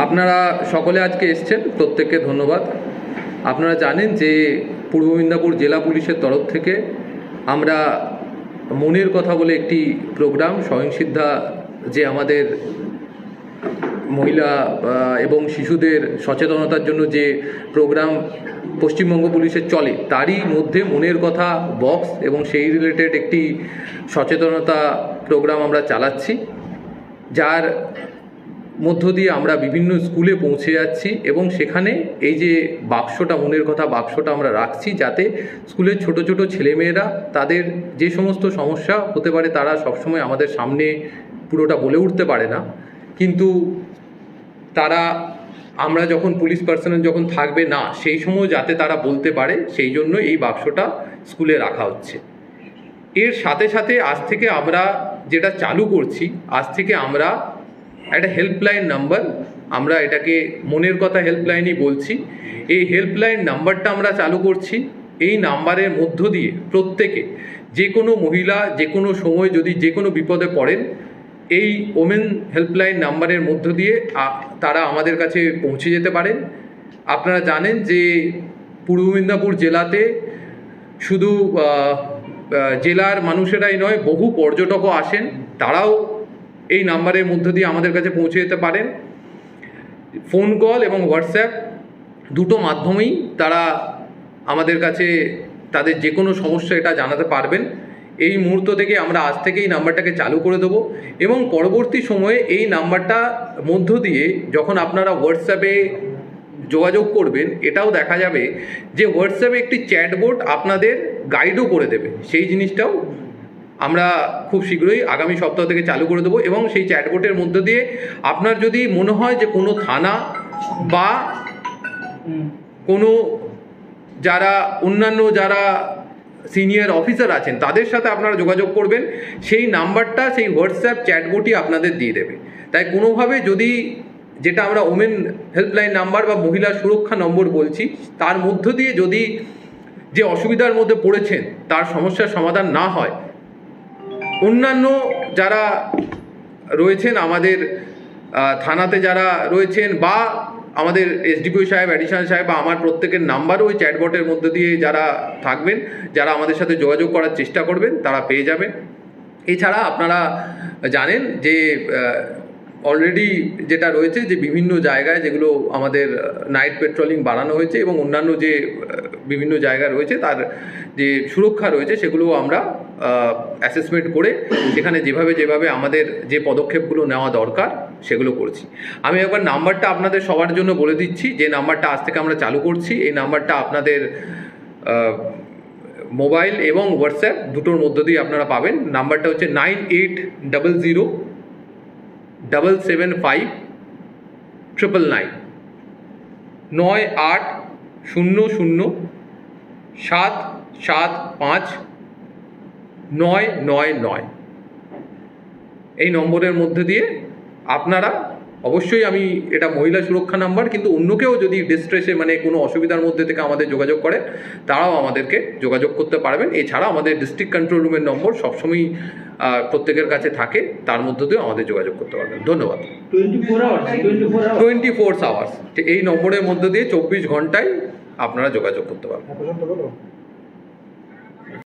আপনারা সকলে আজকে এসছেন, প্রত্যেককে ধন্যবাদ। আপনারা জানেন যে পূর্ব মেদিনীপুর জেলা পুলিশের তরফ থেকে আমরা মনের কথা বলে একটি প্রোগ্রাম, স্বয়ংসিদ্ধা যে আমাদের মহিলা এবং শিশুদের সচেতনতার জন্য যে প্রোগ্রাম পশ্চিমবঙ্গ পুলিশের চলে, তারই মধ্যে মনের কথা বক্স এবং সেই রিলেটেড একটি সচেতনতা প্রোগ্রাম আমরা চালাচ্ছি, যার মধ্য দিয়ে আমরা বিভিন্ন স্কুলে পৌঁছে যাচ্ছি এবং সেখানে এই যে বাক্সটা, মনের কথা বাক্সটা আমরা রাখছি, যাতে স্কুলের ছোট ছোট ছেলেমেয়েরা তাদের যে সমস্ত সমস্যা হতে পারে তারা সবসময় আমাদের সামনে পুরোটা বলে উঠতে পারে না, কিন্তু তারা আমরা যখন পুলিশ পার্সোনাল যখন থাকবে না সেই সময় যাতে তারা বলতে পারে, সেই জন্য এই বাক্সটা স্কুলে রাখা হচ্ছে। এর সাথে সাথে আজ থেকে আমরা যেটা চালু করছি, আজ থেকে আমরা একটা হেল্পলাইন নাম্বার, আমরা এটাকে মনের কথা হেল্পলাইনই বলছি, এই হেল্পলাইন নাম্বারটা আমরা চালু করছি। এই নাম্বারের মধ্য দিয়ে প্রত্যেকে, যে কোনো মহিলা যে কোনো সময় যদি যে কোনো বিপদে পড়েন, এই ওমেন হেল্পলাইন নাম্বারের মধ্য দিয়ে তারা আমাদের কাছে পৌঁছে যেতে পারেন। আপনারা জানেন যে পূর্ব মেদিনীপুর জেলাতে শুধু জেলার মানুষেরাই নয়, বহু পর্যটকও আসেন, তারাও এই নাম্বারের মধ্য দিয়ে আমাদের কাছে পৌঁছে যেতে পারেন। ফোন কল এবং হোয়াটসঅ্যাপ দুটো মাধ্যমেই তারা আমাদের কাছে তাদের যে কোনো সমস্যা এটা জানাতে পারবেন। এই মুহূর্ত থেকে আমরা আজ থেকে এই নাম্বারটাকে চালু করে দেবো এবং পরবর্তী সময়ে এই নাম্বারটা মধ্য দিয়ে যখন আপনারা হোয়াটসঅ্যাপে যোগাযোগ করবেন, এটাও দেখা যাবে যে হোয়াটসঅ্যাপে একটি চ্যাটবোট আপনাদের গাইডও করে দেবে। সেই জিনিসটাও আমরা খুব শীঘ্রই আগামী সপ্তাহ থেকে চালু করে দেবো এবং সেই চ্যাটবোটের মধ্য দিয়ে আপনার যদি মনে হয় যে কোনো থানা বা কোনো যারা অন্যান্য যারা সিনিয়র অফিসার আছেন তাদের সাথে আপনারা যোগাযোগ করবেন, সেই নাম্বারটা সেই হোয়াটসঅ্যাপ চ্যাটবোটই আপনাদের দিয়ে দেবে। তাই কোনোভাবে যদি, যেটা আমরা ওমেন হেল্পলাইন নাম্বার বা মহিলা সুরক্ষা নম্বর বলছি, তার মধ্য দিয়ে যদি যে অসুবিধার মধ্যে পড়েছেন তার সমস্যার সমাধান না হয়, অন্যান্য যারা রয়েছেন আমাদের থানাতে যারা রয়েছেন বা আমাদের এসডিপিও সাহেব, অ্যাডিশনাল সাহেব বা আমার প্রত্যেকের নাম্বারও ওই চ্যাটবটের মধ্যে দিয়ে যারা থাকবেন, যারা আমাদের সাথে যোগাযোগ করার চেষ্টা করবেন, তারা পেয়ে যাবেন। এছাড়া আপনারা জানেন যে অলরেডি যেটা রয়েছে যে বিভিন্ন জায়গায় যেগুলো আমাদের নাইট পেট্রোলিং বাড়ানো হয়েছে এবং অন্যান্য যে বিভিন্ন জায়গা রয়েছে তার যে সুরক্ষা রয়েছে সেগুলো আমরা অ্যাসেসমেন্ট করে সেখানে যেভাবে আমাদের যে পদক্ষেপগুলো নেওয়া দরকার সেগুলো করছি। আমি একবার নাম্বারটা আপনাদের সবার জন্য বলে দিচ্ছি, যে নাম্বারটা আজ থেকে আমরা চালু করছি। এই নাম্বারটা আপনাদের মোবাইল এবং হোয়াটসঅ্যাপ দুটোর মধ্য দিয়ে আপনারা পাবেন। নাম্বারটা হচ্ছে 9800-775-999 9800-775-999 এই নম্বরের মধ্যে দিয়ে আপনারা অবশ্যই, আমি এটা মহিলা সুরক্ষা নাম্বার, কিন্তু অন্যকেও যদি ডিস্ট্রেসে মানে কোনো অসুবিধার মধ্যে থেকে আমাদের যোগাযোগ করে, তারাও আমাদেরকে যোগাযোগ করতে পারবেন। এছাড়া আমাদের ডিস্ট্রিক্ট কন্ট্রোল রুমের নম্বর সবসময়ই প্রত্যেকের কাছে থাকে, তার মধ্য দিয়েও আমাদের যোগাযোগ করতে পারবেন। ধন্যবাদ। 24 আওয়ার্স এই নম্বরের মধ্য দিয়ে 24 ঘন্টায় আপনারা যোগাযোগ করতে পারবেন।